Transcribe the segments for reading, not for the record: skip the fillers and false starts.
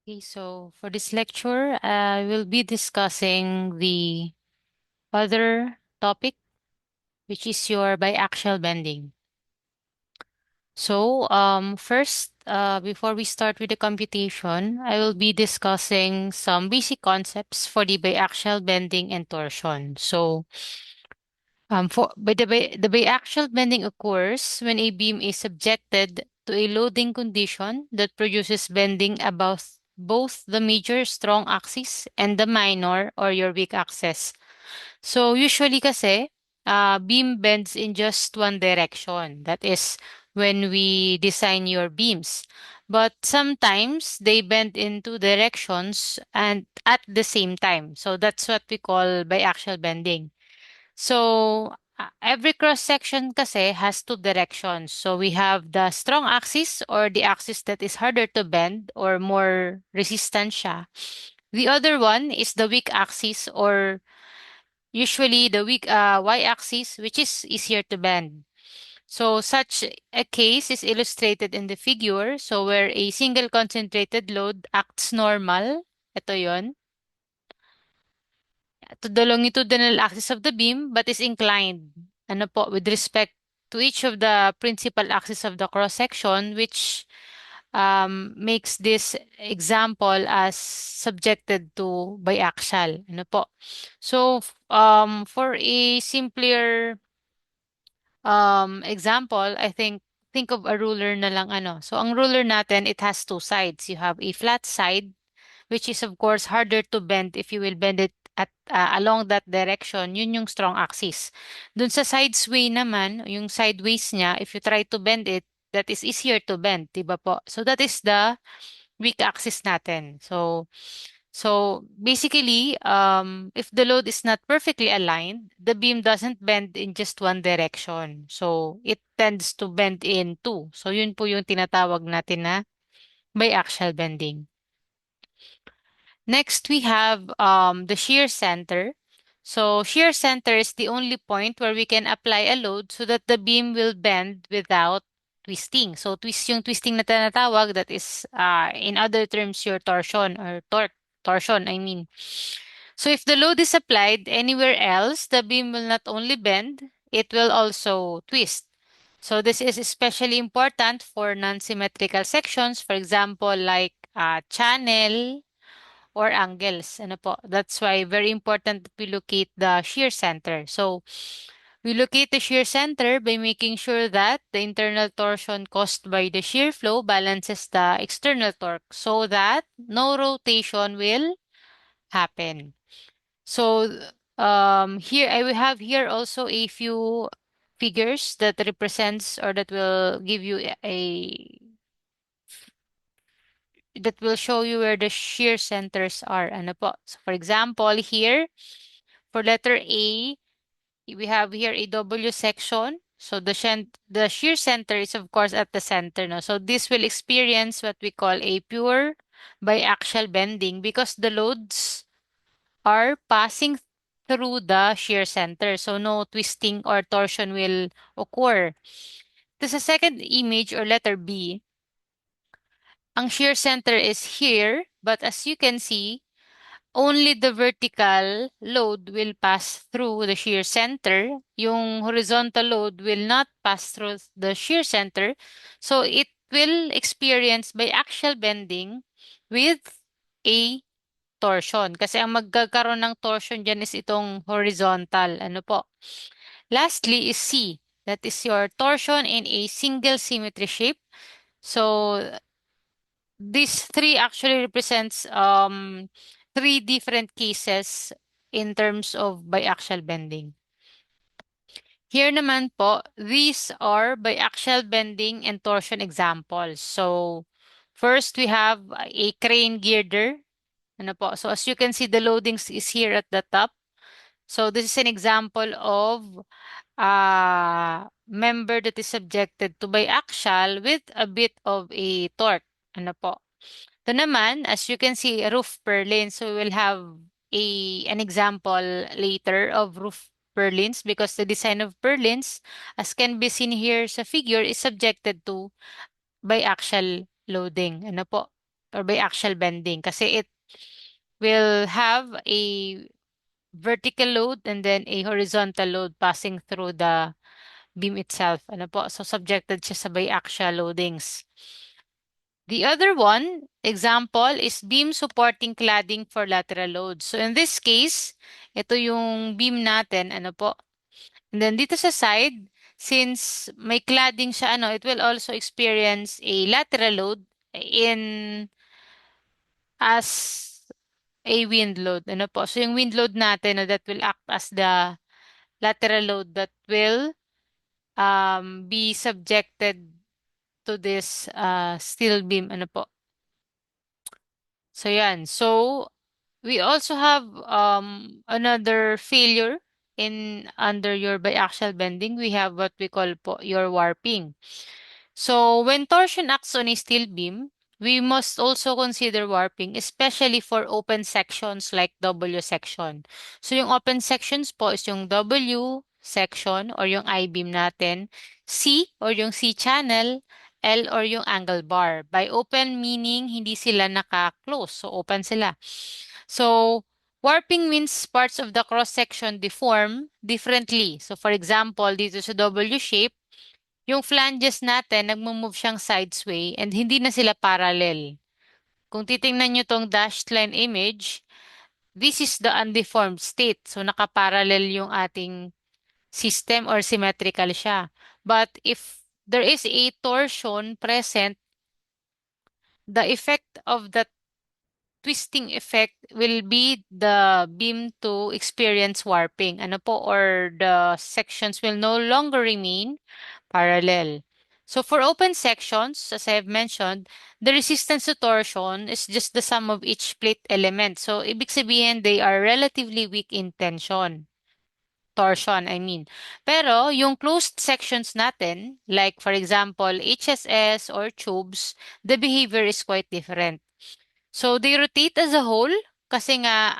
Okay, so for this lecture, I will be discussing the other topic, which is your biaxial bending. So, first, before we start with the computation, I will be discussing some basic concepts for the biaxial bending and torsion. So, the biaxial bending occurs when a beam is subjected to a loading condition that produces bending above both the major strong axis and the minor or your weak axis. So usually kasi, beam bends in just one direction. That is when we design your beams. But sometimes they bend in two directions and at the same time. So that's what we call biaxial bending. So, every cross section kasi has two directions. So, we have the strong axis or the axis that is harder to bend or more resistant siya. The other one is the weak axis or usually the weak y-axis, which is easier to bend. So, such a case is illustrated in the figure. So, where a single concentrated load acts normal, ito yon, to the longitudinal axis of the beam but is inclined ano po, with respect to each of the principal axis of the cross-section, which makes this example as subjected to biaxial. Ano po. So, for a simpler example, think of a ruler na lang ano. So, ang ruler natin, it has two sides. You have a flat side which is of course harder to bend if you will bend it at along that direction, yun yung strong axis. Dun sa side sway naman, yung sideways niya, if you try to bend it, that is easier to bend, 'di ba po? So that is the weak axis natin. So basically, if the load is not perfectly aligned, the beam doesn't bend in just one direction. So it tends to bend in two. So yun po yung tinatawag natin na biaxial bending. Next, we have the shear center. So shear center is the only point where we can apply a load so that the beam will bend without twisting. So yung twisting na tinatawag, that is in other terms your torsion or torsion, I mean. So if the load is applied anywhere else, the beam will not only bend, it will also twist. So this is especially important for non-symmetrical sections, for example, like channel or angles. Ano po? That's why very important that we locate the shear center. So we locate the shear center by making sure that the internal torsion caused by the shear flow balances the external torque so that no rotation will happen. So here I will have here also a few figures that represents or that will give you a that will show you where the shear centers are. Ano po? So for example, here for letter A, we have here a W section. So the shear center is of course at the center. No? So this will experience what we call a pure biaxial bending because the loads are passing through the shear center. So no twisting or torsion will occur. This is second image or letter B. Ang shear center is here, but as you can see, only the vertical load will pass through the shear center. Yung horizontal load will not pass through the shear center. So it will experience biaxial bending with a torsion. Kasi ang magkakaroon ng torsion dyan is itong horizontal. Ano po? Lastly is C. That is your torsion in a single symmetry shape. So these three actually represents three different cases in terms of biaxial bending. Here naman po, these are biaxial bending and torsion examples. So first we have a crane girder. Ano po? So as you can see, the loadings is here at the top. So this is an example of a member that is subjected to biaxial with a bit of a torque. Ano po? Ito naman, as you can see, roof purlin. So we will have an example later of roof purlins because the design of purlins, as can be seen here sa figure, is subjected to biaxial loading. Ano po? or biaxial bending kasi it will have a vertical load and then a horizontal load passing through the beam itself. Ano po? So, subjected siya sa biaxial loadings. The other one, example, is beam supporting cladding for lateral loads. So, in this case, ito yung beam natin, ano po. And then dito sa side, since may cladding siya, ano, it will also experience a lateral load in as a wind load. Ano po? So, yung wind load natin, no, that will act as the lateral load that will be subjected to this steel beam. Ano po? So, yan. So, we also have another failure in under your biaxial bending. We have what we call po your warping. So when torsion acts on a steel beam, we must also consider warping, especially for open sections like W section. So yung open sections po is yung W section or yung I-beam natin, C or yung C-channel, L or yung angle bar. By open meaning, hindi sila naka-close. So open sila. So warping means parts of the cross-section deform differently. So for example, dito sa W shape, yung flanges natin, nagmo-move siyang sidesway and hindi na sila parallel. Kung titingnan nyo tong dashed line image, this is the undeformed state. So nakaparallel yung ating system or symmetrical siya. But if there is a torsion present, the effect of that twisting effect will be the beam to experience warping. Ano po? Or the sections will no longer remain parallel. So for open sections, as I have mentioned, the resistance to torsion is just the sum of each plate element. So ibig sabihin, they are relatively weak in tension. Torsion, I mean. Pero yung closed sections natin, like for example, HSS or tubes, the behavior is quite different. So they rotate as a whole kasi nga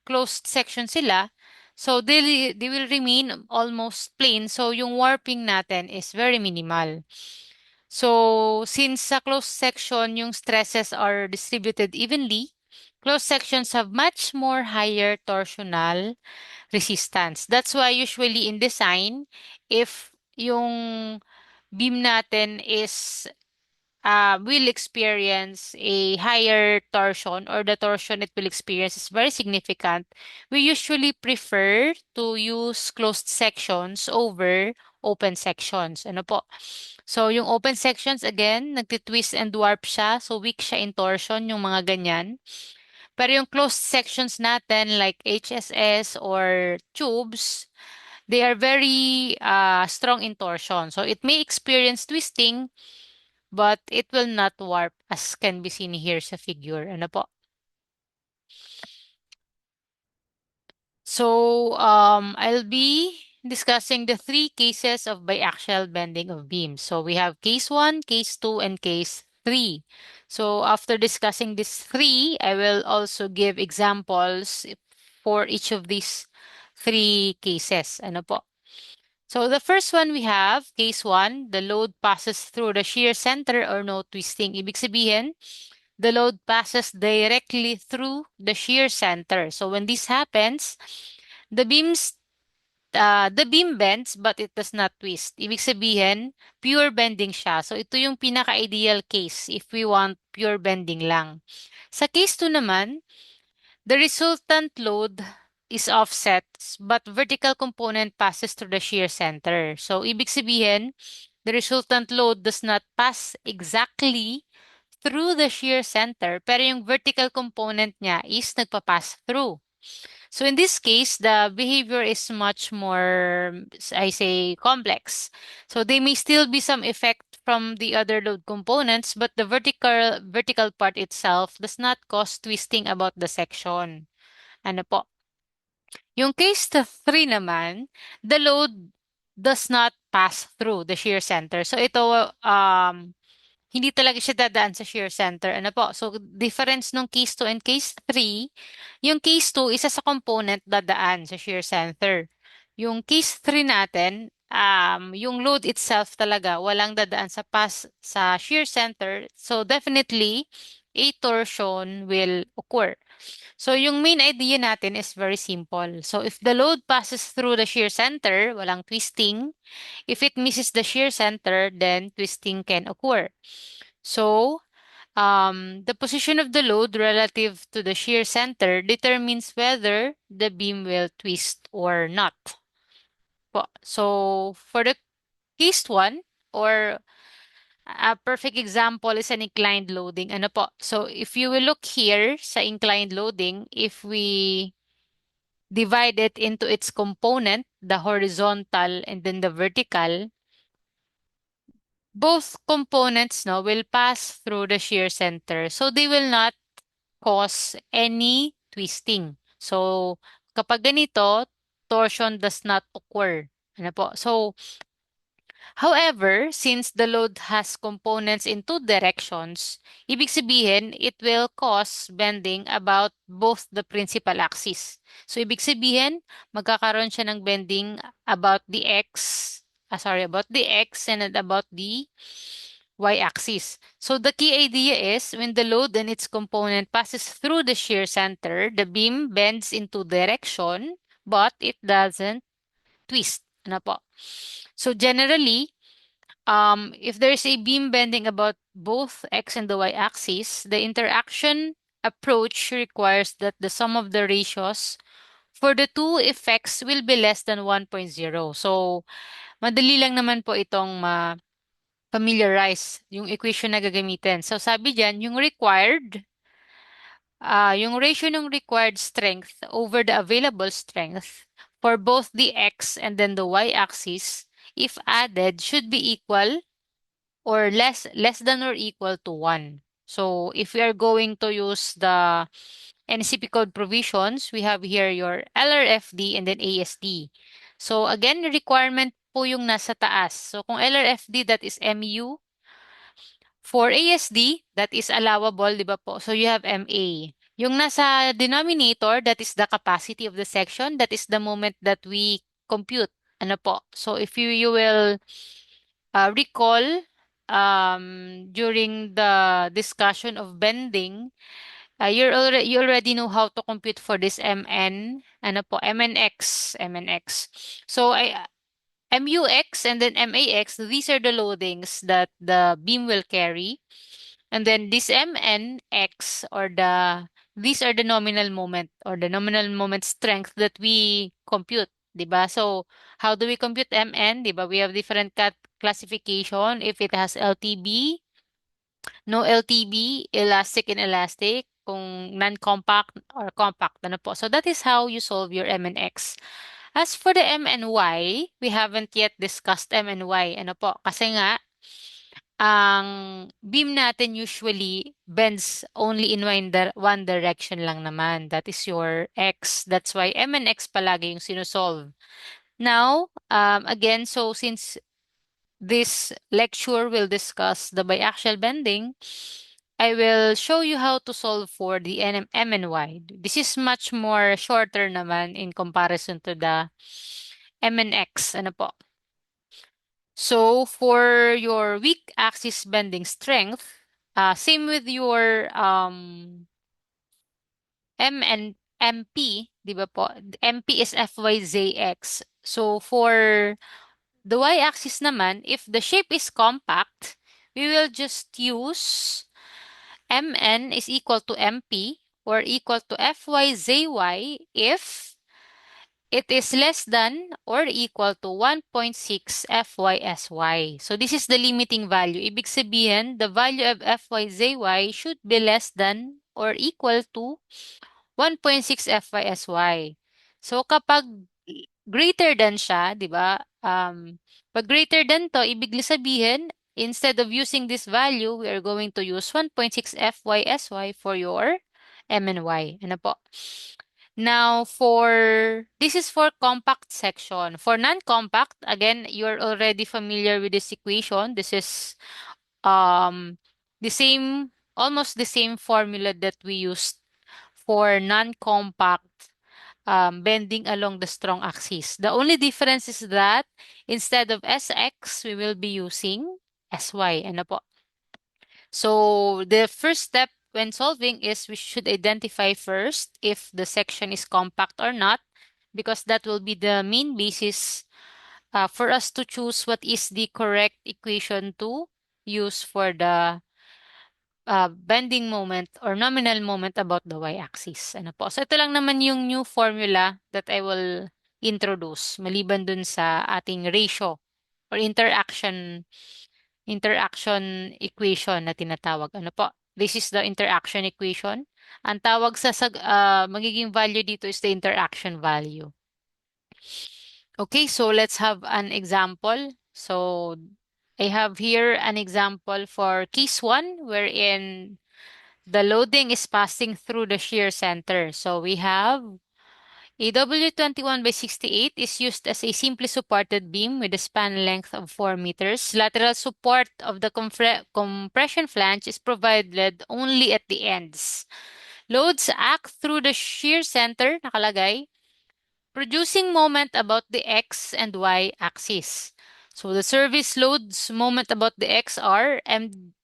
closed section sila. So they will remain almost plain. So yung warping natin is very minimal. So since sa closed section yung stresses are distributed evenly, closed sections have much more higher torsional resistance. That's why usually in design, if yung beam natin is will experience a higher torsion or the torsion it will experience is very significant, we usually prefer to use closed sections over open sections. Ano po? So, yung open sections, again, nagtitwist and warp siya. So, weak siya in torsion, yung mga ganyan. Pero yung closed sections natin, like HSS or tubes, they are very strong in torsion. So, it may experience twisting, but it will not warp as can be seen here sa figure. Ano po? So, I'll be discussing the three cases of biaxial bending of beams. So, we have case 1, case 2, and case 3. So, after discussing these three, I will also give examples for each of these three cases. Ano po? So, the first one we have, case 1, the load passes through the shear center or no twisting. Ibig sabihin, the load passes directly through the shear center. So when this happens, the the beam bends but it does not twist. Ibig sabihin, pure bending siya. So ito yung pinaka-ideal case if we want pure bending lang. Sa case 2 naman, the resultant load is offset but vertical component passes through the shear center. So ibig sabihin, the resultant load does not pass exactly through the shear center, pero yung vertical component niya is nagpa-pass through. So in this case, the behavior is much more, I say, complex. So they may still be some effect from the other load components, but the vertical part itself does not cause twisting about the section. Ano po? Yung case 3 naman, the load does not pass through the shear center. So ito, hindi talaga siya dadaan sa shear center. Ano po? So, difference nung case 2 and case 3, yung case 2, isa sa component dadaan sa shear center. Yung case 3 natin, yung load itself talaga, walang dadaan sa pass sa shear center. So, definitely, a torsion will occur. So yung main idea natin is very simple. So if the load passes through the shear center, walang twisting. If it misses the shear center, then twisting can occur. So the position of the load relative to the shear center determines whether the beam will twist or not. So for the case one, or a perfect example is an inclined loading. Ano po? So if you will look here sa inclined loading, if we divide it into its component, the horizontal and then the vertical, both components no will pass through the shear center. So they will not cause any twisting. So kapag ganito, torsion does not occur. Ano po? So however, since the load has components in two directions, ibig sabihin, it will cause bending about both the principal axis. So, ibig sabihin, magkakaroon siya ng bending about the about the x and about the y-axis. So, the key idea is when the load and its component passes through the shear center, the beam bends into direction, but it doesn't twist. Ano po? So, generally, if there's a beam bending about both x and the y-axis, the interaction approach requires that the sum of the ratios for the two effects will be less than 1.0. So, madali lang naman po itong ma-familiarize yung equation na gagamitin. So, sabi dyan, yung ratio ng required strength over the available strength for both the x and then the y-axis, if added, should be equal or less than or equal to 1. So if we are going to use the NCP code provisions, we have here your LRFD and then ASD. So again, requirement po yung nasa taas. So kung LRFD, that is MU. For ASD, that is allowable, di ba po? So you have MA. Yung nasa denominator, that is the capacity of the section. That is the moment that we compute. Ano po? So if you will recall during the discussion of bending, you already know how to compute for this MN, ano po, MNX. So MUX and then MAX, these are the loadings that the beam will carry. And then this MNX these are the nominal moment or the nominal moment strength that we compute, 'di ba? So how do we compute MN, 'di ba? We have different classification if it has LTB, no LTB, elastic and elastic, kung non-compact or compact, ano po. So that is how you solve your MNX. As for the MNY, we haven't yet discussed MNY. Ano po? Kasi nga, ang beam natin usually bends only in one direction lang naman. That is your X. That's why M and X palagi yung sinusolve. Now, again, so since this lecture will discuss the biaxial bending, I will show you how to solve for the M and Y. This is much more shorter naman in comparison to the M and X. Ano po? So for your weak axis bending strength, same with your M and MP, di ba po? MP is FYZX. So for the y-axis naman, if the shape is compact, we will just use MN is equal to MP or equal to FYZY if it is less than or equal to 1.6 FYSY. So this is the limiting value. Ibig sabihin, the value of FYZY should be less than or equal to 1.6 FYSY. So kapag greater than siya, di ba? Pag greater than to, ibig sabihin, instead of using this value, we are going to use 1.6 FYSY for your M and Y. Ano po? Now, this is for compact section. For non-compact, again, you're already familiar with this equation. This is um, almost the same formula that we used for non-compact bending along the strong axis. The only difference is that instead of SX, we will be using SY. Ano po? So, the first step when solving is we should identify first if the section is compact or not, because that will be the main basis for us to choose what is the correct equation to use for the bending moment or nominal moment about the y-axis. Ano po? So ito lang naman yung new formula that I will introduce maliban dun sa ating ratio or interaction equation na tinatawag. Ano po? This is the interaction equation. Ang tawag sa magiging value dito is the interaction value. Okay, so let's have an example. So I have here an example for case 1 wherein the loading is passing through the shear center. So we have AW21 by 68 is used as a simply supported beam with a span length of 4 meters. Lateral support of the compression flange is provided only at the ends. Loads act through the shear center, nakalagay, producing moment about the x and y axis. So the service loads moment about the x are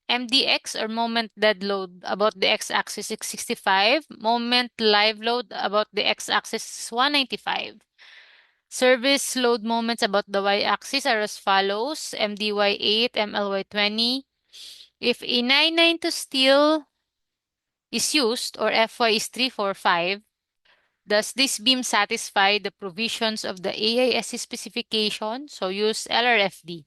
MDX or moment dead load about the x-axis is 65, moment live load about the x-axis is 195. Service load moments about the y-axis are as follows: MDY8, MLY20. If a 992 steel is used or FY is 345, does this beam satisfy the provisions of the AISC specification? So use LRFD.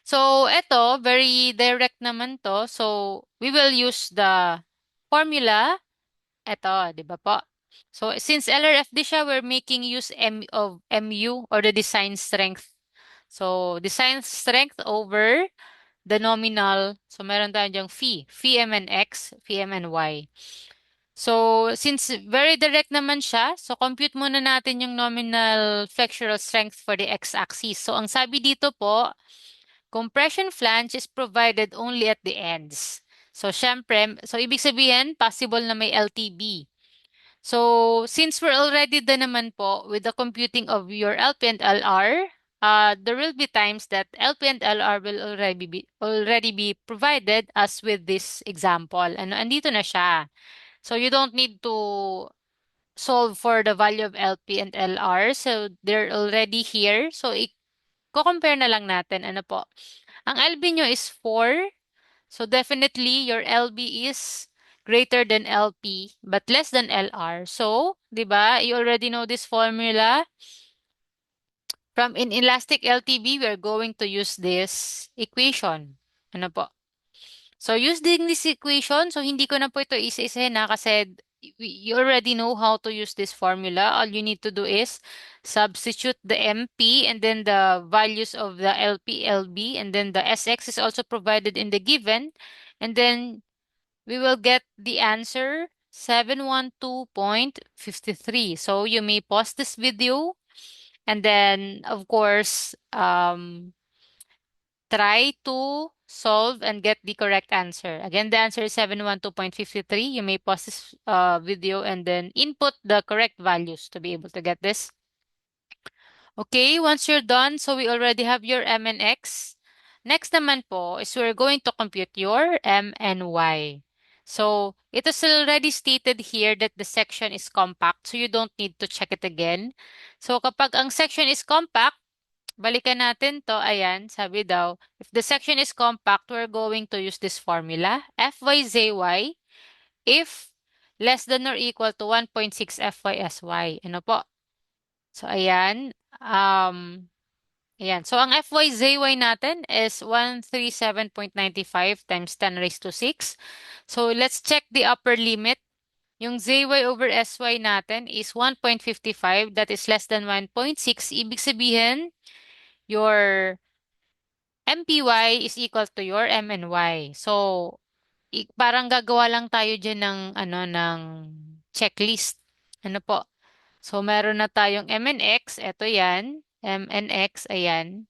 So ito, very direct naman to. So we will use the formula. Ito, di ba po? So since LRFD siya, we're making use of MU or the design strength. So design strength over the nominal. So meron tayong diyang phi mn x, phi mny. So, since very direct naman siya, so compute muna natin yung nominal flexural strength for the x-axis. So, ang sabi dito po, compression flange is provided only at the ends. So, syempre, so ibig sabihin, possible na may LTB. So, since we're already done naman po with the computing of your LP and LR, there will be times that LP and LR will already be provided as with this example. Ano, andito na siya. So you don't need to solve for the value of LP and LR. So they're already here. So i-compare na lang natin. Ano po? Ang LB nyo is 4. So definitely your LB is greater than LP but less than LR. So, 'di ba? You already know this formula. From in elastic LTB, we are going to use this equation. Ano po? So using this equation, so hindi ko na po ito isa-isahin na kasi you already know how to use this formula. All you need to do is substitute the MP and then the values of the LP, LB, and then the SX is also provided in the given. And then we will get the answer 712.53. So you may pause this video and then, of course, try to solve and get the correct answer. Again, the answer is 712.53. You may pause this video and then input the correct values to be able to get this. Okay, once you're done, so we already have your M and X. Next naman po is we're going to compute your M and Y. So, it is already stated here that the section is compact, so you don't need to check it again. So, kapag ang section is compact, balikan natin to. Ayan, sabi daw, if the section is compact, we're going to use this formula, Fyzy, if less than or equal to 1.6 Fysy. Ano po? So, ayan. Ayan. So, ang Fyzy natin is 137.95 times 10 raised to 6. So, let's check the upper limit. Yung Zy over Sy natin is 1.55. That is less than 1.6. Ibig sabihin, your MPY is equal to your MNY. So, parang gagawa lang tayo dyan ng, ng checklist. Ano po? So, meron na tayong MNX. Ito yan. MNX, ayan.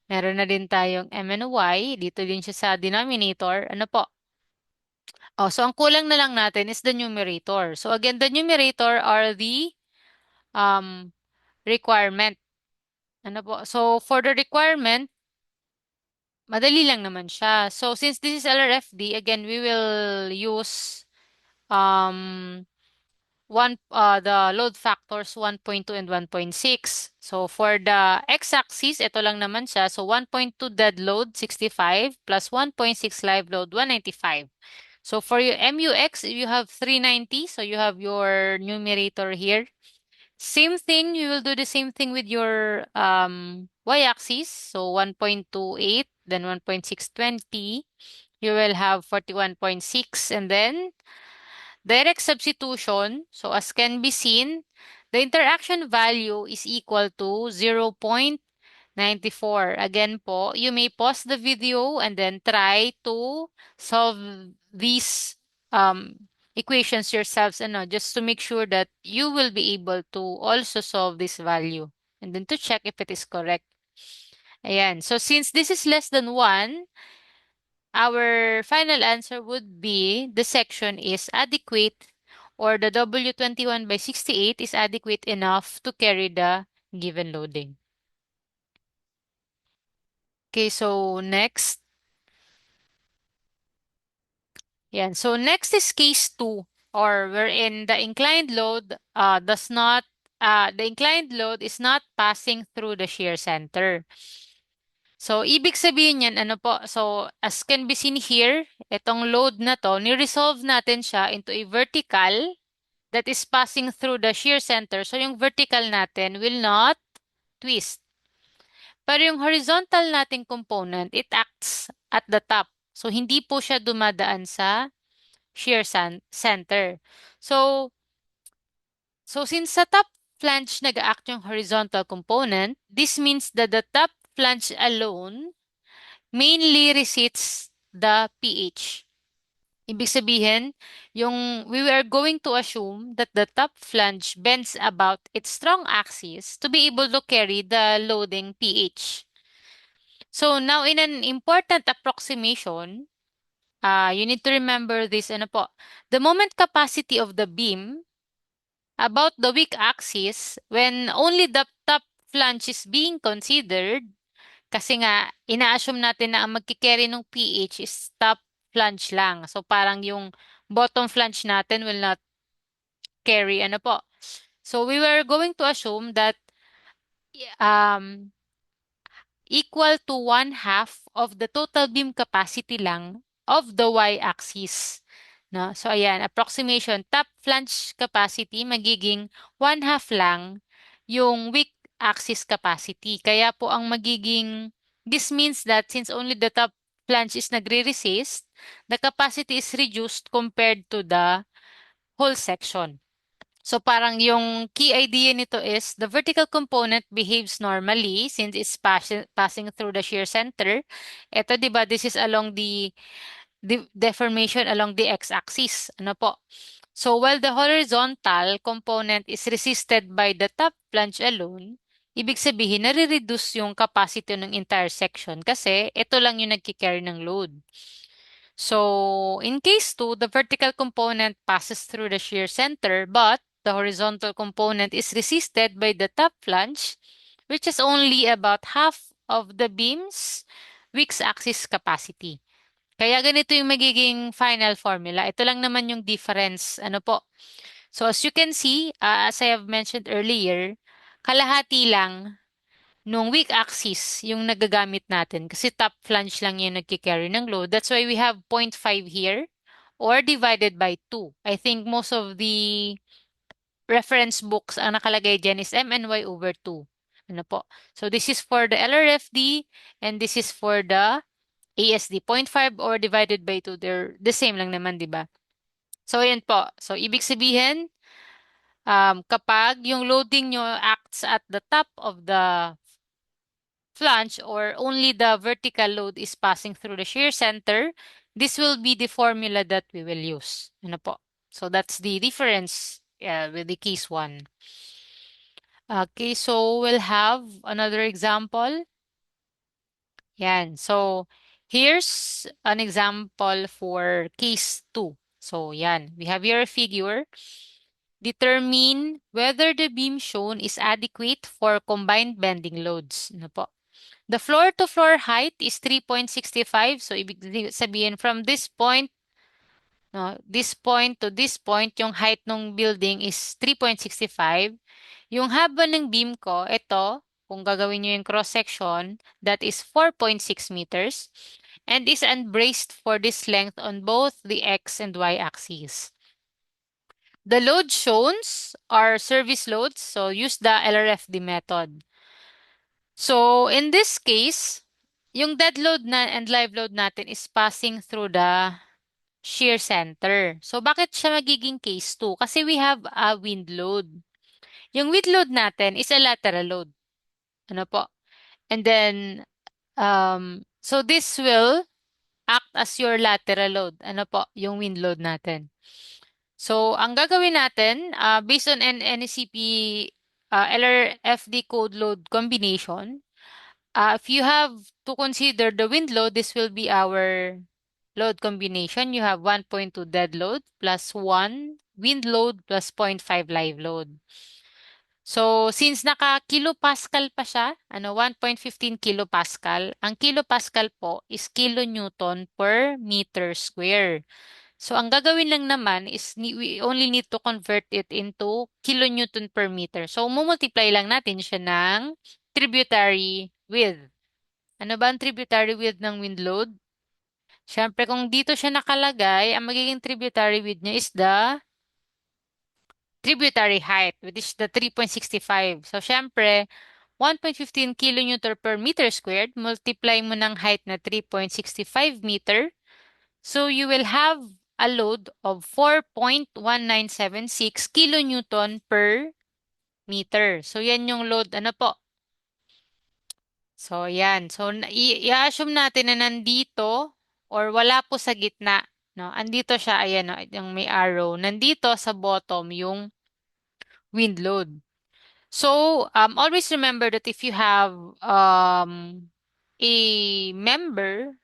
Meron na din tayong MNY. Dito din siya sa denominator. Ano po? Oh, so, ang kulang na lang natin is the numerator. So, again, the numerator are the requirement. Ano po? So, for the requirement, madali lang naman siya. So, since this is LRFD, again, we will use um, the load factors 1.2 and 1.6. So, for the x-axis, ito lang naman siya. So, 1.2 dead load, 65, plus 1.6 live load, 195. So, for your MUX, you have 390. So, you have your numerator here. Same thing, you will do the same thing with your y-axis. So 1.28, then 1.620. You will have 41.6 and then direct substitution. So as can be seen, the interaction value is equal to 0.94. Again po, you may pause the video and then try to solve these equations yourselves, just to make sure that you will be able to also solve this value and then to check if it is correct. Ayan. So since this is less than 1, our final answer would be the section is adequate, or the W21 by 68 is adequate enough to carry the given loading. Okay, so next. Yan. So next is case 2, or wherein the inclined load is not passing through the shear center. So, ibig sabihin yan, ano po, so as can be seen here, itong load na to, ni-resolve natin siya into a vertical that is passing through the shear center. So, yung vertical natin will not twist. Pero yung horizontal nating component, it acts at the top. So, hindi po siya dumadaan sa shear center. So, since sa top flange nag-act yung horizontal component, this means that the top flange alone mainly resists the pH. Ibig sabihin, we are going to assume that the top flange bends about its strong axis to be able to carry the loading pH. So now in an important approximation, you need to remember this, ano po, the moment capacity of the beam about the weak axis when only the top flange is being considered, kasi nga, ina-assume natin na ang magkikerry ng pH is top flange lang. So, parang yung bottom flange natin will not carry. Ano po? So, we were going to assume that um, equal to 1/2 of the total beam capacity lang of the y-axis. No? So, ayan, approximation, top flange capacity magiging 1/2 lang yung weak axis capacity. Kaya po ang this means that since only the top flange is nagre-resist, the capacity is reduced compared to the whole section. So parang yung key idea nito is the vertical component behaves normally since it's passing through the shear center. Ito, 'di ba, this is along the deformation along the x-axis. Ano po? So while the horizontal component is resisted by the top flange alone, ibig sabihin nare-reduce yung capacity ng entire section kasi ito lang yung nagki-carry ng load. So, in case 2, the vertical component passes through the shear center, but the horizontal component is resisted by the top flange, which is only about half of the beam's weak axis capacity. Kaya ganito yung magiging final formula. Ito lang naman yung difference. Ano po? So, as you can see, as I have mentioned earlier, kalahati lang nung weak axis yung nagagamit natin kasi top flange lang yung nagkikarry ng load. That's why we have 0.5 here or divided by 2. I think most of the reference books ang nakalagay dyan is MNY over 2. Ano po? So this is for the LRFD and this is for the ASD. 0.5 or divided by 2. They're the same lang naman, di ba? So yun po. So ibig sabihin, kapag yung loading nyo acts at the top of the flange or only the vertical load is passing through the shear center, this will be the formula that we will use. Ano po? So that's the difference with the case 1. Okay, so we'll have another example. Yan. So here's an example for case 2. So yan, we have here a figure. Determine whether the beam shown is adequate for combined bending loads. Ano po? The floor-to-floor height is 3.65. So, ibig sabihin from this point, no, this point to this point, yung height ng building is 3.65. Yung haba ng beam ko, ito, kung gagawin nyo yung cross-section, that is 4.6 meters and is unbraced for this length on both the X and Y axes. The load shows are service loads, so use the LRFD method. So in this case, yung dead load na and live load natin is passing through the shear center. So bakit siya magiging case 2? Kasi we have a wind load. Yung wind load natin is a lateral load. Ano po? And then, so this will act as your lateral load. Ano po? Yung wind load natin. So, ang gagawin natin, based on NECP LRFD code load combination, if you have to consider the wind load, this will be our load combination. You have 1.2 dead load plus 1 wind load plus 0.5 live load. So, since naka-kilopascal pa siya, 1.15 kilopascal, ang kilopascal po is kilonewton per meter square. So, ang gagawin lang naman is we only need to convert it into kilonewton per meter. So, mumultiply lang natin siya ng tributary width. Ano ba ang tributary width ng wind load? Siyempre, kung dito siya nakalagay, ang magiging tributary width niya is the tributary height, which is the 3.65. So, syempre, 1.15 kilonewton per meter squared, multiply mo ng height na 3.65 meter. So, you will have a load of 4.1976 kilonewton per meter. So, yan yung load, ano po? So, yan. So, i-assume natin na nandito or wala po sa gitna. No? Andito siya, ayan, no, yung may arrow. Nandito sa bottom yung wind load. So, always remember that if you have a member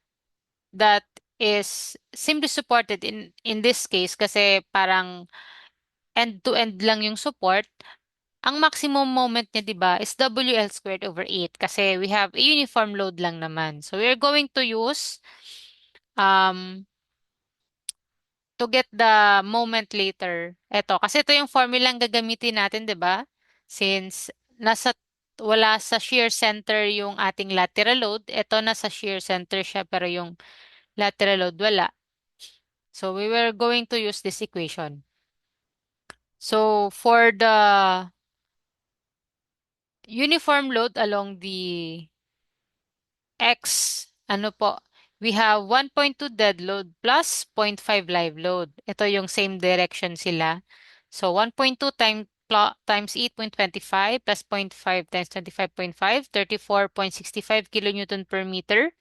that is simply supported in this case kasi parang end-to-end lang yung support, ang maximum moment niya, 'di ba, is WL squared over 8 kasi we have a uniform load lang naman. So, we're going to use um to get the moment later. Ito, kasi ito yung formula ang gagamitin natin, 'di ba? Since wala sa shear center yung ating lateral load, ito nasa shear center siya pero yung lateral load wala. So we were going to use this equation. So for the uniform load along the X, ano po, we have 1.2 dead load plus 0.5 live load. Ito yung same direction sila. So 1.2 times 8.25 plus 0.5 times 25.5, 34.65 kilonewton per meter.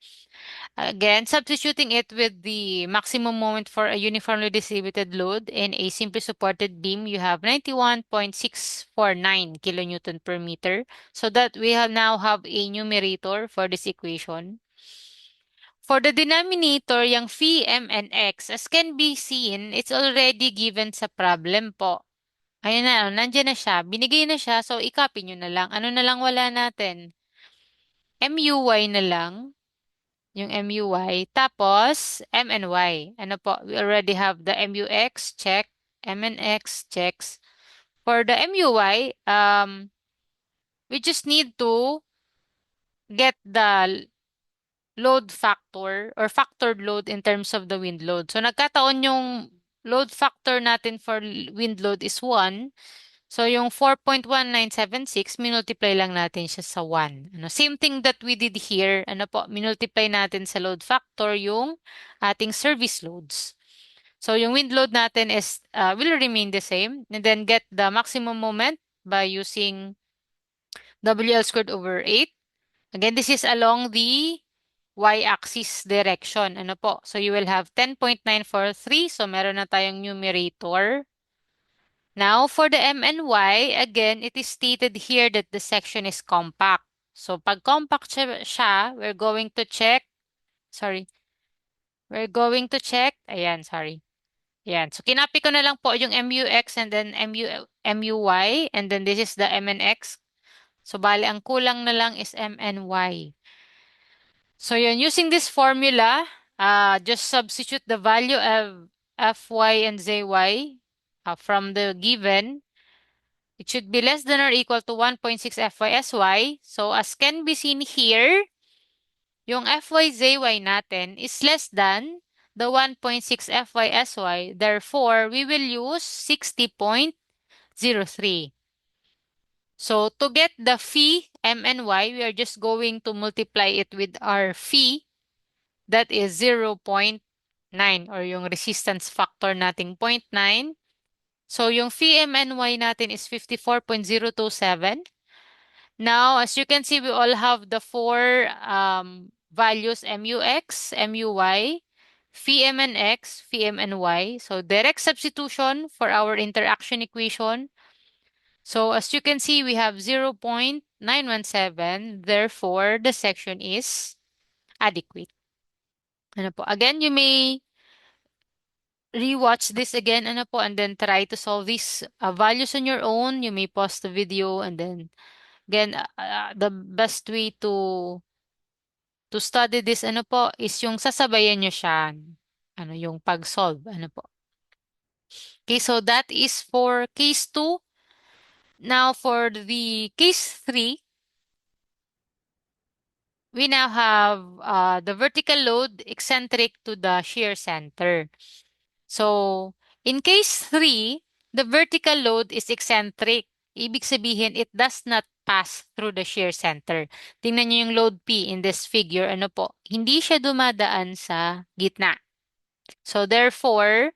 Again, substituting it with the maximum moment for a uniformly distributed load in a simply supported beam, you have 91.649 kilonewton per meter. So that we now have a numerator for this equation. For the denominator, yung phi, m, and x, as can be seen, it's already given sa problem po. Ayun na, nandiyan na siya. Binigay na siya, so i-copy nyo na lang. Ano na lang wala natin? MUY na lang. Yung MUY. Tapos, M and Y. Ano po? We already have the MUX, check. M and X, checks. For the MUY, we just need to get the load factor or factored load in terms of the wind load. So, nagkataon yung load factor natin for wind load is 1. So, yung 4.1976, minultiply lang natin siya sa 1. Same thing that we did here. Minultiply natin sa load factor yung ating service loads. So, yung wind load natin will remain the same. And then get the maximum moment by using WL squared over 8. Again, this is along the y-axis direction. So, you will have 10.943. So, meron na tayong numerator. Now, for the M and Y, again, it is stated here that the section is compact. So, pag compact siya, we're going to check. Sorry. We're going to check. Ayan, sorry. Ayan. So, kinapi ko na lang po yung MUX and then MUY. And then this is the M and X. So, bali, ang kulang na lang is M and Y. So yun, using this formula, just substitute the value of Fy and Zy from the given. It should be less than or equal to 1.6 FY/SY. So as can be seen here, yung FY/ZY natin is less than the 1.6 FY/SY. Therefore, we will use 60.03. So to get the phi m and y, we are just going to multiply it with our phi, that is 0.9 or yung resistance factor nating 0.9. So yung phi m and y natin is 54.027. Now, as you can see, we all have the four values MUX, MUY, phi m and x, phi m and y. So direct substitution for our interaction equation. So as you can see, we have 0.917. Therefore, the section is adequate. Ano po? Again, you may rewatch this again ano po, and then try to solve these values on your own. You may pause the video and then again, the best way to study this ano po is yung sasabayan nyo siya. Ano yung pag-solve. Ano po. Okay, so that is for case 2. Now for the case 3, we now have the vertical load eccentric to the shear center. So, in case 3, the vertical load is eccentric. Ibig sabihin, it does not pass through the shear center. Tingnan niyo yung load P in this figure. Ano po? Hindi siya dumadaan sa gitna. So, therefore,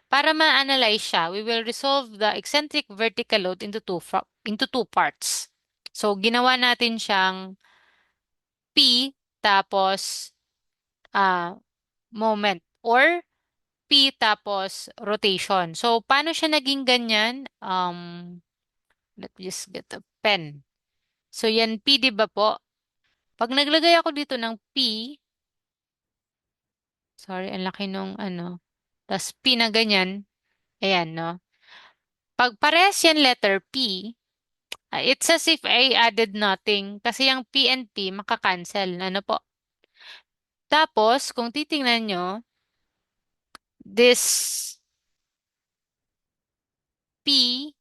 para ma-analyze siya, we will resolve the eccentric vertical load into two parts. So, ginawa natin siyang P tapos moment or P tapos rotation. So, paano siya naging ganyan? Let me just get a pen. So, yan P, di ba po? Pag naglagay ako dito ng P, sorry, ang laki nung ano, tas P na ganyan, ayan, no? Pag parehas yan letter P, it's as if I added nothing kasi yung P and P makakancel. Ano po? Tapos, kung titingnan nyo, this P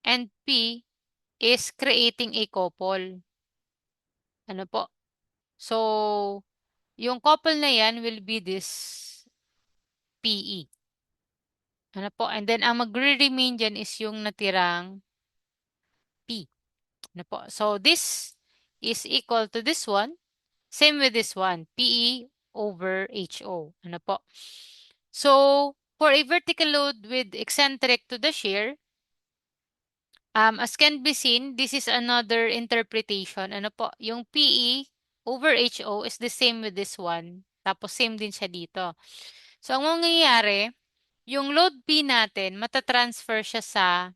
and P is creating a couple. Ano po? So, yung couple na yan will be this PE. Ano po? And then, ang magre-remain dyan is yung natirang P. Ano po? So, this is equal to this one. Same with this one. PE over HO. Ano po? So, for a vertical load with eccentric to the shear, as can be seen, this is another interpretation. Ano po? Yung PE over HO is the same with this one. Tapos same din siya dito. So, ang mangyayari, yung load P natin, matatransfer siya sa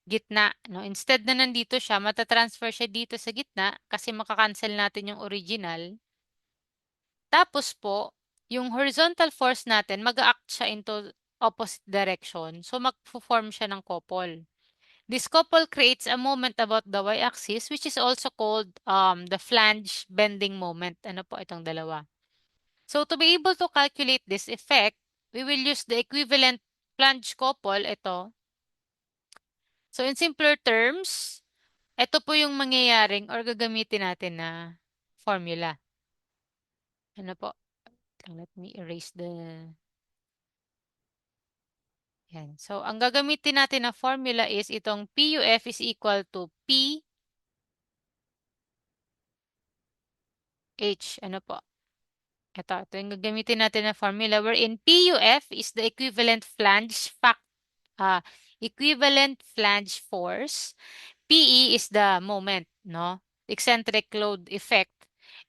gitna. No? Instead na nandito siya, matatransfer siya dito sa gitna kasi makakancel natin yung original. Tapos po, yung horizontal force natin, mag-act siya into opposite direction. So, mag-form siya ng couple. This couple creates a moment about the y-axis which is also called the flange bending moment. Ano po itong dalawa? So to be able to calculate this effect, we will use the equivalent flange couple, ito. So in simpler terms, ito po yung mangyayaring or gagamitin natin na formula. Ano po? Let me erase the... Yan. So ang gagamitin natin na formula is itong PUF is equal to P H. Ano po? Ito yung gagamitin natin na formula wherein PUF is the equivalent flange force. PE is the moment, no? Eccentric load effect.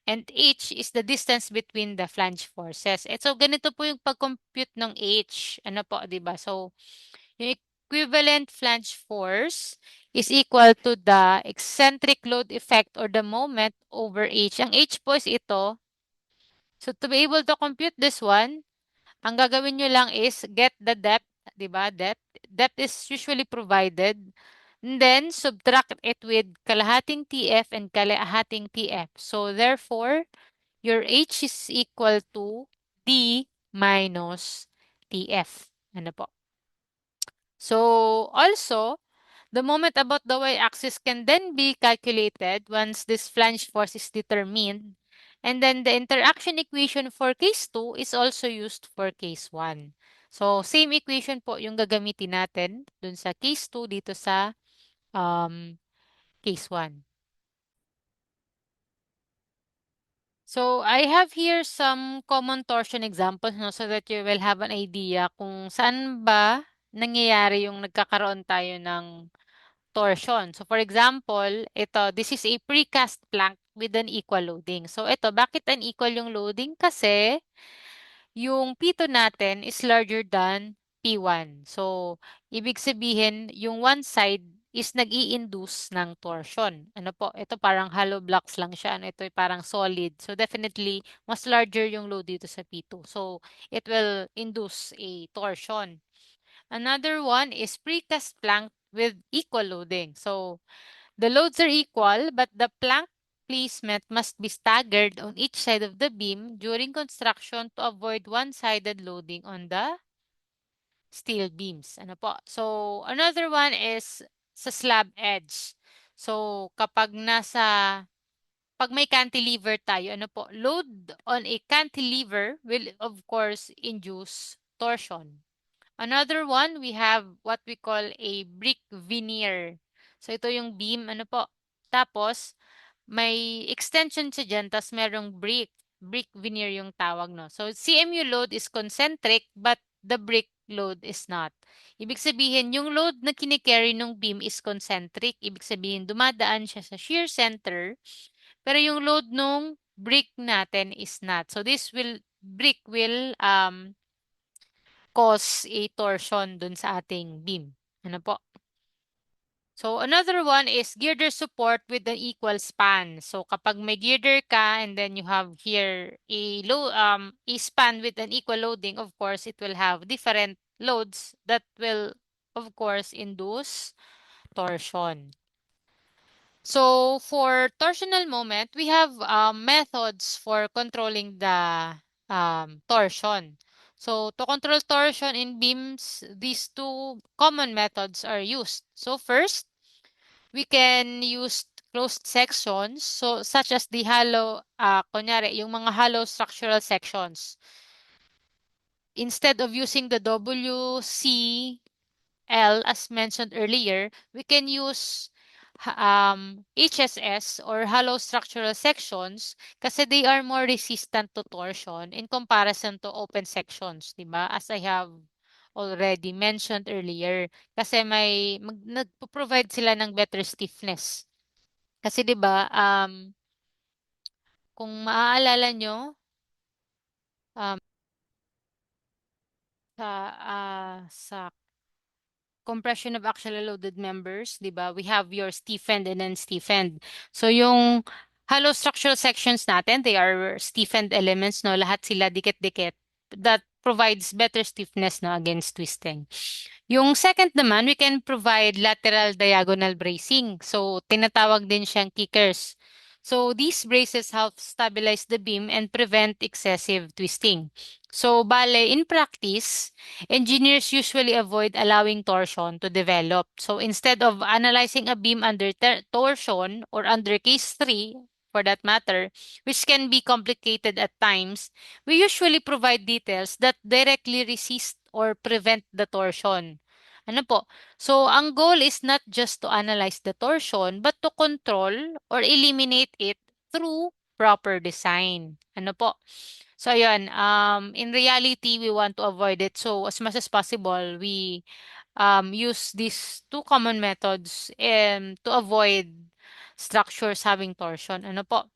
And H is the distance between the flange forces. So ganito po yung pag-compute ng H. Ano po, 'di ba? So yung equivalent flange force is equal to the eccentric load effect or the moment over H. Ang H po is ito. So to be able to compute this one, ang gagawin nyo lang is get the depth, di ba? Depth is usually provided. And then subtract it with kalahating TF and kalahating TF. So therefore, your H is equal to D minus TF. Ano po? So, also, the moment about the y-axis can then be calculated once this flange force is determined. And then the interaction equation for case 2 is also used for case 1. So, same equation po yung gagamitin natin dun sa case 2 dito sa case 1. So, I have here some common torsion examples, no, so that you will have an idea kung saan ba nangyayari yung nagkakaroon tayo ng torsion. So, for example, this is a precast plank with an equal loading. So, bakit unequal yung loading? Kasi yung P2 natin is larger than P1. So, ibig sabihin, yung one side is nag-i-induce ng torsion. Ano po? Ito parang hollow blocks lang siya. Ano, ito ay parang solid. So, definitely, mas larger yung load dito sa P2. So, it will induce a torsion. Another one is precast plank with equal loading. So, the loads are equal, but the plank placement must be staggered on each side of the beam during construction to avoid one-sided loading on the steel beams. Ano po? So, another one is sa slab edge. So, pag may cantilever tayo, ano po, load on a cantilever will of course induce torsion. Another one, we have what we call a brick veneer. So, ito yung beam, ano po. Tapos, may extension siya dyan, tapos merong brick. Brick veneer yung tawag, no? So, CMU load is concentric, but the brick load is not. Ibig sabihin, yung load na kinikerry ng beam is concentric. Ibig sabihin, dumadaan siya sa shear center, pero yung load nung brick natin is not. So, brick will cause a torsion dun sa ating beam. Ano po? So, another one is girder support with an equal span. So, kapag may girder ka and then you have here a span with an equal loading, of course, it will have different loads that will, of course, induce torsion. So, for torsional moment, we have methods for controlling the torsion. So, to control torsion in beams, these two common methods are used. So, first, we can use closed sections, so such as the hollow, kunyari, yung mga hollow structural sections. Instead of using the WCL as mentioned earlier, we can use HSS or hollow structural sections kasi they are more resistant to torsion in comparison to open sections, di ba? As I have already mentioned earlier. Kasi nagpo-provide sila ng better stiffness. Kasi 'di ba, kung maaalala nyo, um, sa compression of actually loaded members, 'di ba? We have your stiffened and unstiffened. So yung hollow structural sections natin, they are stiffened elements, no? Lahat sila dikit-dikit. That provides better stiffness, no, against twisting. Yung second naman, we can provide lateral diagonal bracing. So tinatawag din siyang kickers. So these braces help stabilize the beam and prevent excessive twisting. So bale, in practice, engineers usually avoid allowing torsion to develop. So instead of analyzing a beam under torsion or under case 3, for that matter, which can be complicated at times, we usually provide details that directly resist or prevent the torsion. Ano po? So, ang goal is not just to analyze the torsion, but to control or eliminate it through proper design. Ano po? So, ayun, in reality, we want to avoid it. So, as much as possible, we use these two common methods to avoid structures having torsion. Ano po?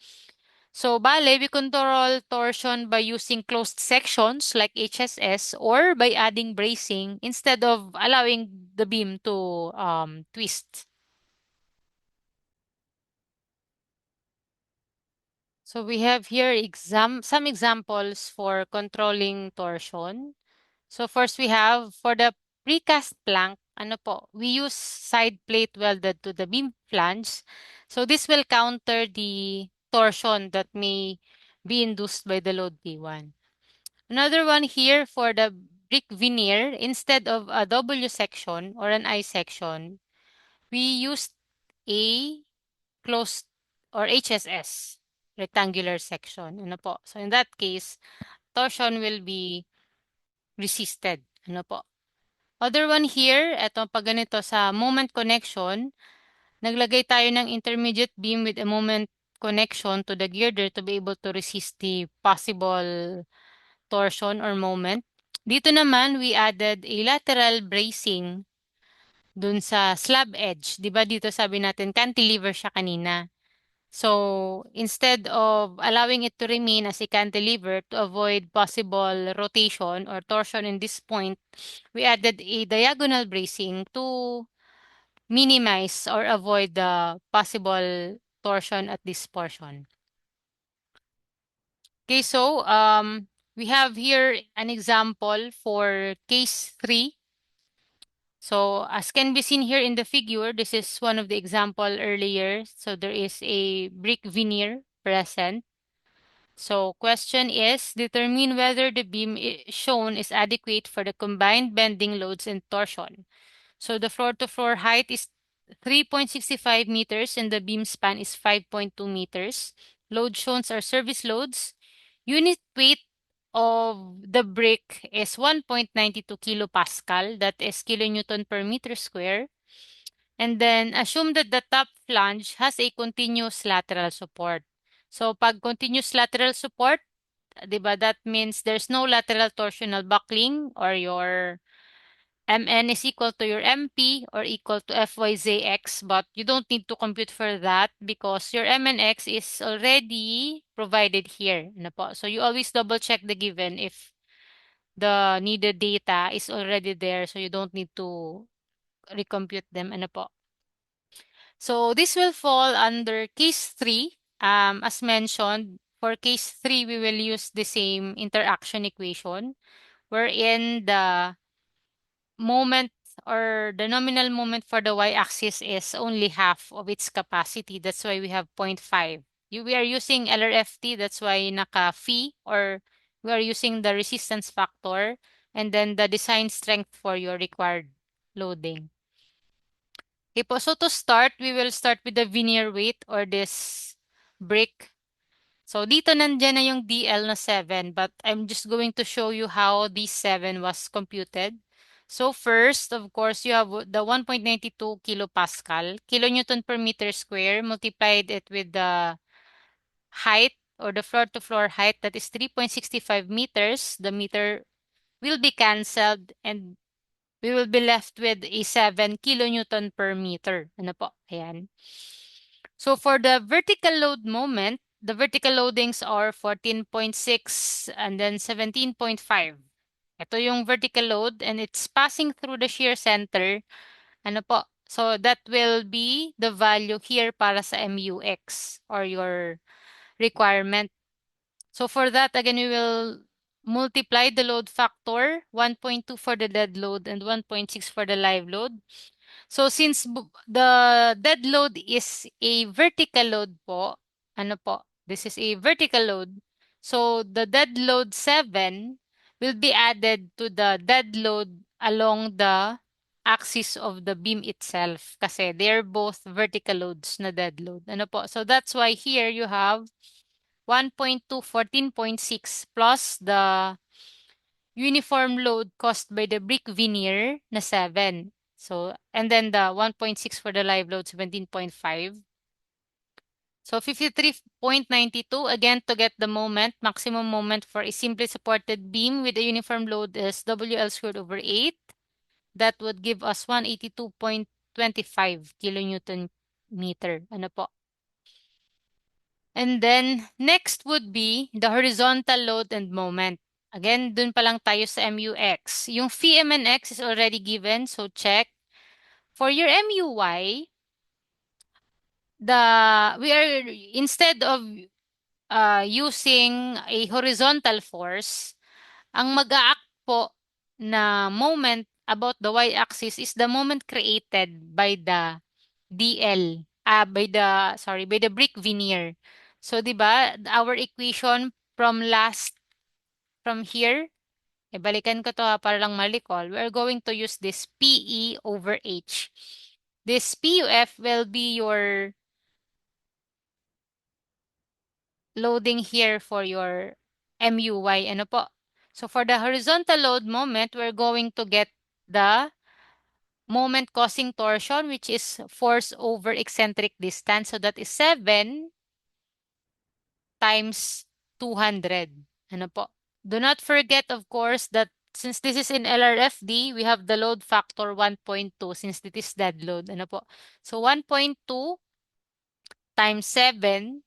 So, bale, we control torsion by using closed sections like HSS or by adding bracing instead of allowing the beam to twist. So, we have here some examples for controlling torsion. So first we have for the precast plank, ano po, we use side plate welded to the beam flange. So this will counter the torsion that may be induced by the load P1. Another one here for the brick veneer, instead of a W section or an I section, we used a closed or HSS, rectangular section. Ano po? So in that case, torsion will be resisted. Ano po? Other one here, eto pag ganito sa moment connection, naglagay tayo ng intermediate beam with a moment connection to the girder to be able to resist the possible torsion or moment. Dito naman, we added a lateral bracing dun sa slab edge. Di ba dito sabi natin, cantilever siya kanina. So, instead of allowing it to remain as a cantilever to avoid possible rotation or torsion in this point, we added a diagonal bracing to minimize or avoid the possible torsion at this portion. Okay, so we have here an example for case 3. So as can be seen here in the figure, this is one of the example earlier. So there is a brick veneer present. So question is, determine whether the beam shown is adequate for the combined bending loads and torsion. So the floor-to-floor height is 3.65 meters and the beam span is 5.2 meters. Load shown are service loads. Unit weight of the brick is 1.92 kilopascal, that is kilonewton per meter square. And then assume that the top flange has a continuous lateral support. So pag continuous lateral support, 'di ba, that means there's no lateral torsional buckling or your Mn is equal to your Mp or equal to Fyzx, but you don't need to compute for that because your Mnx is already provided here. Ano po? So you always double check the given if the needed data is already there, so you don't need to recompute them. Ano po? So this will fall under case 3. As mentioned, for case 3, we will use the same interaction equation wherein the moment or the nominal moment for the y-axis is only half of its capacity. That's why we have 0.5. We are using LRFT, that's why naka-phi, or we are using the resistance factor and then the design strength for your required loading. Okay po, so to start, we will start with the veneer weight or this brick. So dito nandiyan na yung DL na 7, but I'm just going to show you how this 7 was computed. So first, of course, you have the 1.92 kilopascal, kilonewton per meter square, multiplied it with the height or the floor-to-floor height, that is 3.65 meters. The meter will be canceled and we will be left with a 7 kilonewton per meter. Ano po? Ayan. So for the vertical load moment, the vertical loadings are 14.6 and then 17.5. Ito yung vertical load and it's passing through the shear center. Ano po? So that will be the value here para sa MUX or your requirement. So for that, again, we will multiply the load factor, 1.2 for the dead load and 1.6 for the live load. So since the dead load is a vertical load po, ano po, this is a vertical load. So the dead load 7 will be added to the dead load along the axis of the beam itself kasi they're both vertical loads na dead load. Ano po? So that's why here you have 1.2, 14.6 plus the uniform load caused by the brick veneer na 7. So, and then the 1.6 for the live load, 17.5. So 53.92, again, to get the moment, maximum moment for a simply supported beam with a uniform load is WL squared over 8. That would give us 182.25 kilonewton meter. Ano po? And then, next would be the horizontal load and moment. Again, dun pa lang tayo sa MUX. Yung phi MNX is already given, so check. For your MUY, we are, instead of using a horizontal force, ang mag-a-act po na moment about the y-axis is the moment created by the DL, by the brick veneer. So, di ba, our equation from here, balikan ko to para lang ma-recall. We're going to use this PE over H. This PUF will be your loading here for your MUY. Ano po? So, for the horizontal load moment, we're going to get the moment causing torsion, which is force over eccentric distance. So, that is 7 times 200. Ano po? Do not forget, of course, that since this is in LRFD, we have the load factor 1.2 since it is dead load. Ano po? So, 1.2 times 7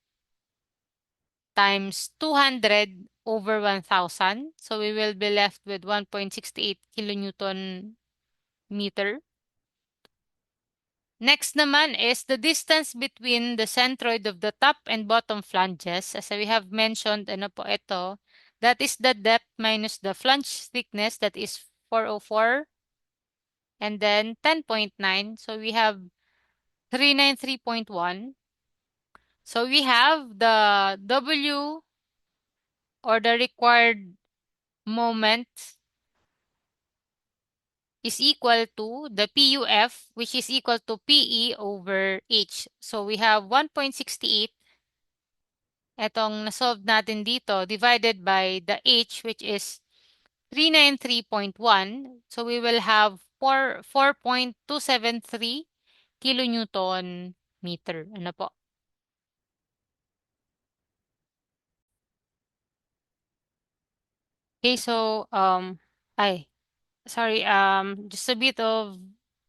times 200 over 1,000. So, we will be left with 1.68 kilonewton meter. Next naman is the distance between the centroid of the top and bottom flanges. As we have mentioned, ano po ito, that is the depth minus the flange thickness, that is 404, and then 10.9. So we have 393.1. So we have the W, or the required moment, is equal to the PUF, which is equal to PE over H. So we have 1.68. Etong na-solve natin dito, divided by the H, which is 393.1. So we will have 4.273 kilonewton meter. Ano po? Okay, so, sorry, just a bit of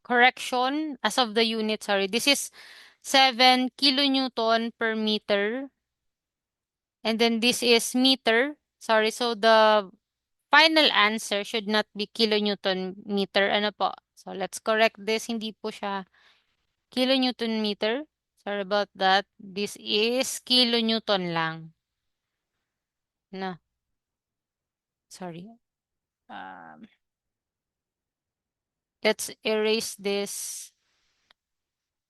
correction as of the unit, sorry. This is 7 kilonewton per meter. And then this is meter. Sorry, so the final answer should not be kilonewton meter. Ano po? So let's correct this. Hindi po siya kilonewton meter. Sorry about that. This is kilonewton lang. No, sorry. Um, let's erase this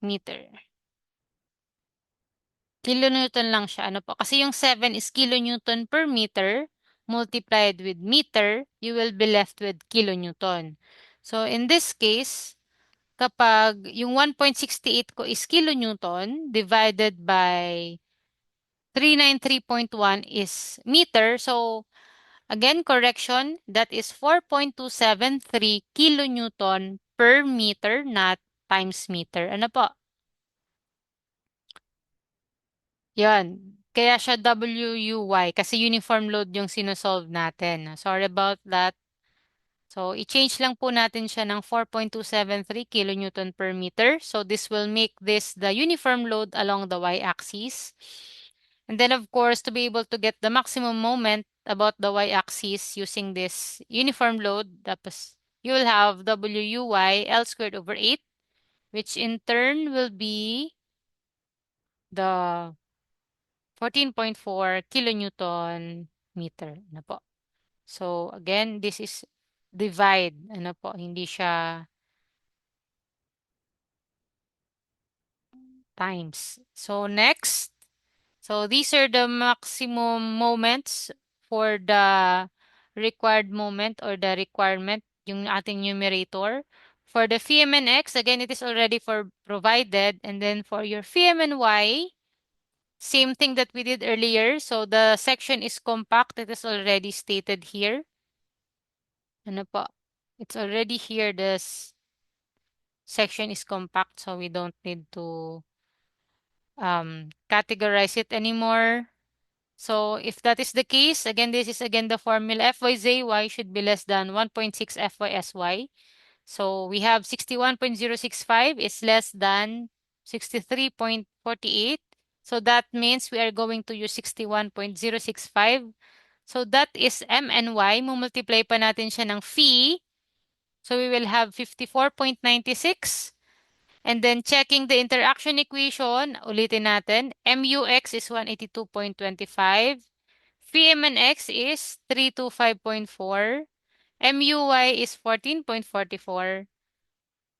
meter. Kilonewton lang siya. Ano po? Kasi yung 7 is kilonewton per meter multiplied with meter, you will be left with kilonewton. So in this case, kapag yung 1.68 ko is kilonewton divided by 393.1 is meter. So again, correction, that is 4.273 kilonewton per meter, not times meter. Ano po? Yan. Kaya siya WUY kasi uniform load yung sinosolve natin. Sorry about that. So, i-change lang po natin siya ng 4.273 kilonewton per meter. So, this will make this the uniform load along the y-axis. And then, of course, to be able to get the maximum moment about the y-axis using this uniform load, tapos you will have WUY L squared over 8, which in turn will be the 14.4 kilonewton meter. Ano po? So, again, this is divide. Ano po? Hindi siya times. So, next. So, these are the maximum moments for the required moment or the requirement, yung ating numerator. For the VMNX, again, it is already for provided. And then for your VMNY, same thing that we did earlier. So the section is compact. It is already stated here. Ano po? It's already here. This section is compact, so we don't need to categorize it anymore. So if that is the case, again, this is again the formula FYZY should be less than 1.6 FYSY. So we have 61.065 is less than 63.48. So that means we are going to use 61.065. So that is M and Y. Mumultiply pa natin siya ng phi. So we will have 54.96. And then checking the interaction equation, ulitin natin. MUX is 182.25. VMNX is 325.4. MUY is 14.44.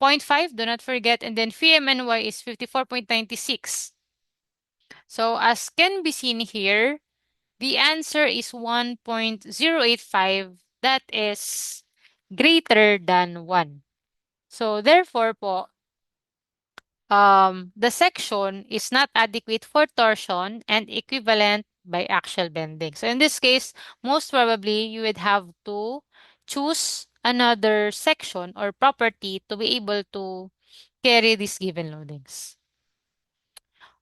0.5, do not forget. And then VMNY is 54.96. So as can be seen here, the answer is 1.085, that is greater than 1. So therefore po, the section is not adequate for torsion and equivalent by axial bending. So in this case, most probably you would have to choose another section or property to be able to carry these given loadings.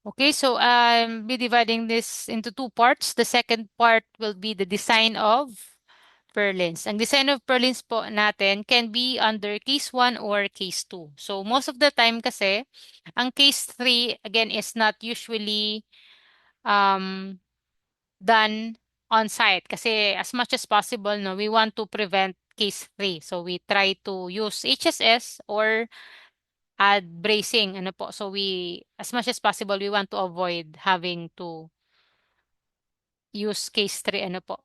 Okay, so I'll be dividing this into two parts. The second part will be the design of purlins. Ang design of purlins po natin can be under case 1 or case 2. So most of the time kasi, ang case 3 again is not usually um, done on site kasi as much as possible no we want to prevent case 3. So we try to use HSS or add bracing ano po. So we as much as possible we want to avoid having to use case 3 ano po.